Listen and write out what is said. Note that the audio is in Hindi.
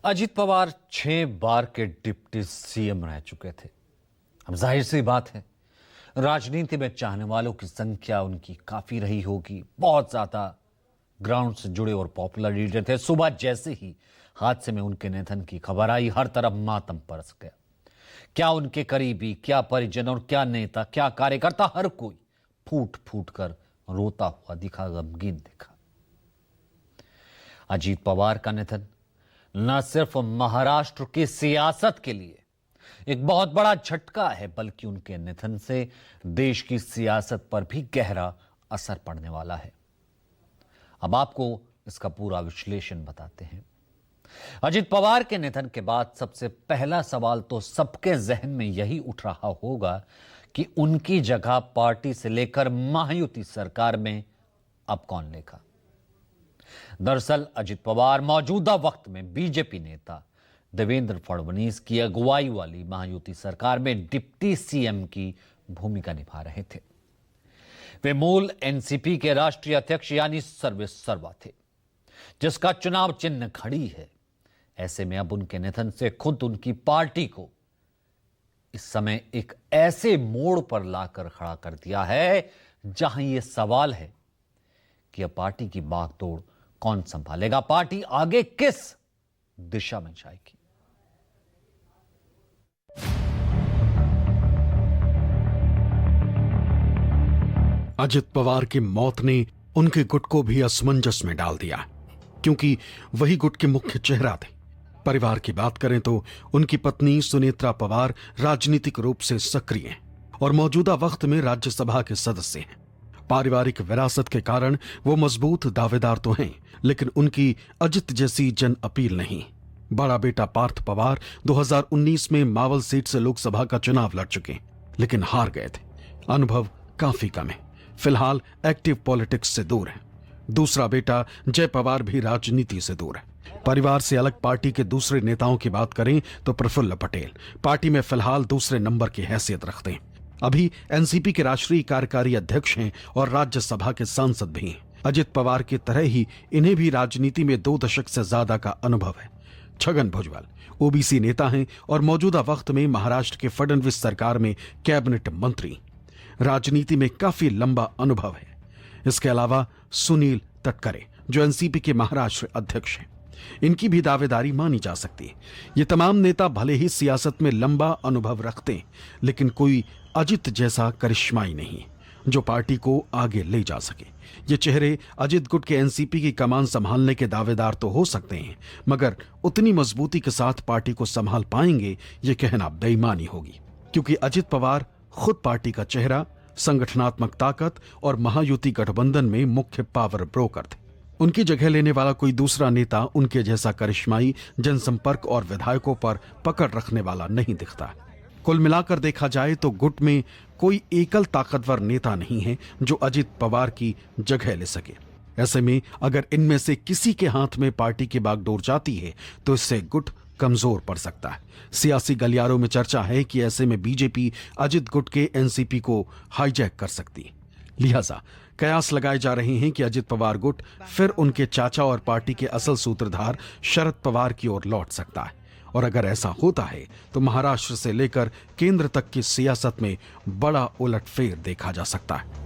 अजित पवार 6 बार के डिप्टी सीएम रह चुके थे। अब जाहिर सी बात है, राजनीति में चाहने वालों की संख्या उनकी काफी रही होगी। बहुत ज्यादा ग्राउंड से जुड़े और पॉपुलर लीडर थे। सुबह जैसे ही हादसे में उनके निधन की खबर आई, हर तरफ मातम बरस गया। क्या उनके करीबी, क्या परिजन और क्या नेता, क्या कार्यकर्ता, हर कोई फूट फूट कर रोता हुआ दिखा, गमगीन दिखा। अजित पवार का निधन न सिर्फ महाराष्ट्र की सियासत के लिए एक बहुत बड़ा झटका है, बल्कि उनके निधन से देश की सियासत पर भी गहरा असर पड़ने वाला है। अब आपको इसका पूरा विश्लेषण बताते हैं। अजित पवार के निधन के बाद सबसे पहला सवाल तो सबके जहन में यही उठ रहा होगा कि उनकी जगह पार्टी से लेकर महायुति सरकार में अब कौन लेगा। दरअसल अजित पवार मौजूदा वक्त में बीजेपी नेता देवेंद्र फडणवीस की अगुवाई वाली महायुति सरकार में डिप्टी सीएम की भूमिका निभा रहे थे। वे मूल एनसीपी के राष्ट्रीय अध्यक्ष यानी सर्वेसर्वा थे, जिसका चुनाव चिन्ह घड़ी है। ऐसे में अब उनके निधन से खुद उनकी पार्टी को इस समय एक ऐसे मोड़ पर लाकर खड़ा कर दिया है जहां यह सवाल है कि अब पार्टी की बागडोर कौन संभालेगा, पार्टी आगे किस दिशा में जाएगी। अजित पवार की मौत ने उनके गुट को भी असमंजस में डाल दिया, क्योंकि वही गुट के मुख्य चेहरा थे। परिवार की बात करें तो उनकी पत्नी सुनेत्रा पवार राजनीतिक रूप से सक्रिय हैं और मौजूदा वक्त में राज्यसभा के सदस्य हैं। पारिवारिक विरासत के कारण वो मजबूत दावेदार तो हैं, लेकिन उनकी अजित जैसी जन अपील नहीं। बड़ा बेटा पार्थ पवार 2019 में मावल सीट से लोकसभा का चुनाव लड़ चुके, लेकिन हार गए थे। अनुभव काफी कम है, फिलहाल एक्टिव पॉलिटिक्स से दूर है। दूसरा बेटा जय पवार भी राजनीति से दूर है। परिवार से अलग पार्टी के दूसरे नेताओं की बात करें तो प्रफुल्ल पटेल पार्टी में फिलहाल दूसरे नंबर की हैसियत रखते हैं। अभी एनसीपी के राष्ट्रीय कार्यकारी अध्यक्ष हैं और राज्यसभा के सांसद भी हैं। अजित पवार की तरह ही इन्हें भी राजनीति में 2 दशक से ज्यादा का अनुभव है। छगन भुजबल ओबीसी नेता हैं और मौजूदा वक्त में महाराष्ट्र के फडणवीस सरकार में कैबिनेट मंत्री। राजनीति में काफी लंबा अनुभव है। इसके अलावा सुनील तटकरे जो एनसीपी के महाराष्ट्र अध्यक्ष हैं, इनकी भी दावेदारी मानी जा सकती है। ये तमाम नेता भले ही सियासत में लंबा अनुभव रखते हैं, लेकिन कोई अजित जैसा करिश्माई नहीं जो पार्टी को आगे ले जा सके। ये चेहरे अजित गुट के एनसीपी की कमान संभालने के दावेदार तो हो सकते हैं, मगर उतनी मजबूती के साथ पार्टी को संभाल पाएंगे ये कहना बेईमानी होगी, क्योंकि अजित पवार खुद पार्टी का चेहरा, संगठनात्मक ताकत और महायुति गठबंधन में मुख्य पावर ब्रोकर थे। उनकी जगह लेने वाला कोई दूसरा नेता उनके जैसा करिश्माई जनसंपर्क और विधायकों पर पकड़ रखने वाला नहीं दिखता। कुल मिलाकर देखा जाए तो गुट में कोई एकल ताकतवर नेता नहीं है जो अजित पवार की जगह ले सके। ऐसे में अगर इनमें से किसी के हाथ में पार्टी की बागडोर जाती है तो इससे गुट कमजोर पड़ सकता है। सियासी गलियारों में चर्चा है कि ऐसे में बीजेपी अजित गुट के एनसीपी को हाईजैक कर सकती है। लिहाजा कयास लगाए जा रहे हैं कि अजित पवार गुट फिर उनके चाचा और पार्टी के असल सूत्रधार शरद पवार की ओर लौट सकता है। और अगर ऐसा होता है तो महाराष्ट्र से लेकर केंद्र तक की सियासत में बड़ा उलटफेर देखा जा सकता है।